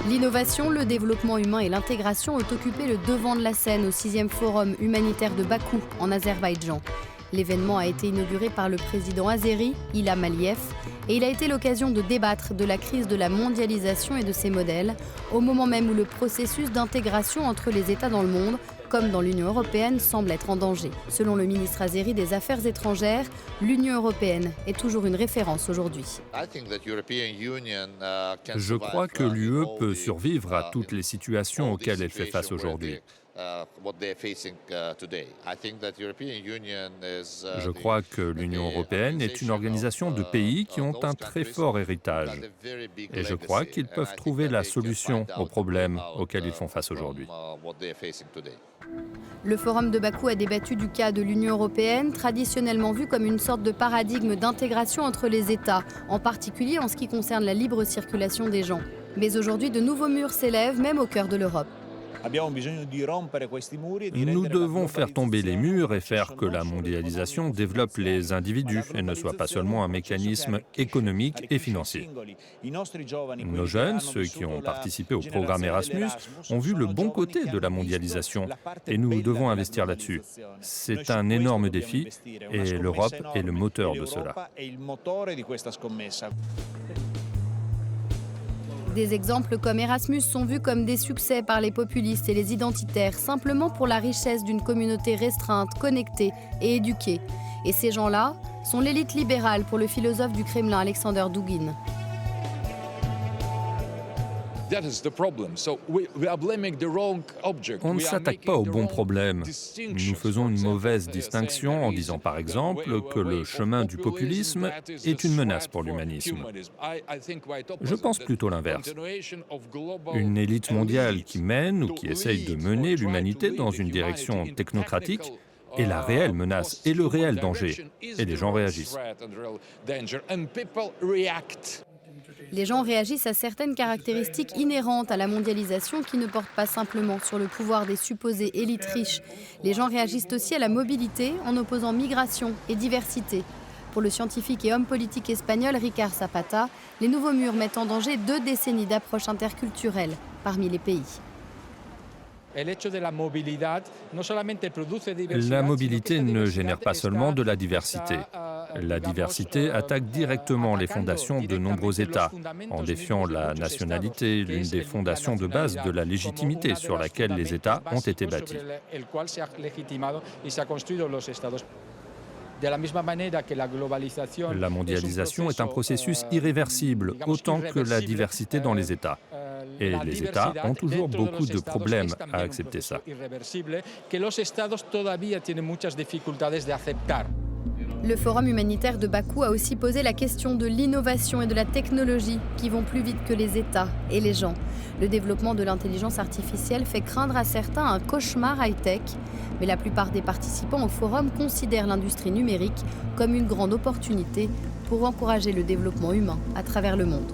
L'innovation, le développement humain et l'intégration ont occupé le devant de la scène au 6e Forum humanitaire de Bakou, en Azerbaïdjan. L'événement a été inauguré par le président azéri, Ilham Aliyev, et il a été l'occasion de débattre de la crise de la mondialisation et de ses modèles, au moment même où le processus d'intégration entre les États dans le monde, comme dans l'Union européenne, semble être en danger. Selon le ministre azéri des Affaires étrangères, l'Union européenne est toujours une référence aujourd'hui. Je crois que l'UE peut survivre à toutes les situations auxquelles elle fait face aujourd'hui. Je crois que l'Union européenne est une organisation de pays qui ont un très fort héritage. Et je crois qu'ils peuvent trouver la solution aux problèmes auxquels ils font face aujourd'hui. Le Forum de Bakou a débattu du cas de l'Union européenne, traditionnellement vue comme une sorte de paradigme d'intégration entre les États, en particulier en ce qui concerne la libre circulation des gens. Mais aujourd'hui, de nouveaux murs s'élèvent, même au cœur de l'Europe. Nous devons faire tomber les murs et faire que la mondialisation développe les individus et ne soit pas seulement un mécanisme économique et financier. Nos jeunes, ceux qui ont participé au programme Erasmus, ont vu le bon côté de la mondialisation et nous devons investir là-dessus. C'est un énorme défi et l'Europe est le moteur de cela. Des exemples comme Erasmus sont vus comme des succès par les populistes et les identitaires, simplement pour la richesse d'une communauté restreinte, connectée et éduquée. Et ces gens-là sont l'élite libérale pour le philosophe du Kremlin Alexander Dugin. On ne s'attaque pas au bon problème. Nous faisons une mauvaise distinction en disant par exemple que le chemin du populisme est une menace pour l'humanisme. Je pense plutôt l'inverse. Une élite mondiale qui mène ou qui essaye de mener l'humanité dans une direction technocratique est la réelle menace et le réel danger. Et les gens réagissent. Les gens réagissent à certaines caractéristiques inhérentes à la mondialisation qui ne portent pas simplement sur le pouvoir des supposées élites riches. Les gens réagissent aussi à la mobilité en opposant migration et diversité. Pour le scientifique et homme politique espagnol Ricard Zapata, les nouveaux murs mettent en danger 2 décennies d'approche interculturelle parmi les pays. La mobilité ne génère pas seulement de la diversité. La diversité attaque directement les fondations de nombreux États, en défiant la nationalité, l'une des fondations de base de la légitimité sur laquelle les États ont été bâtis. La mondialisation est un processus irréversible, autant que la diversité dans les États. Et les États ont toujours beaucoup de problèmes à accepter ça. Le Forum humanitaire de Bakou a aussi posé la question de l'innovation et de la technologie qui vont plus vite que les États et les gens. Le développement de l'intelligence artificielle fait craindre à certains un cauchemar high-tech, mais la plupart des participants au forum considèrent l'industrie numérique comme une grande opportunité pour encourager le développement humain à travers le monde.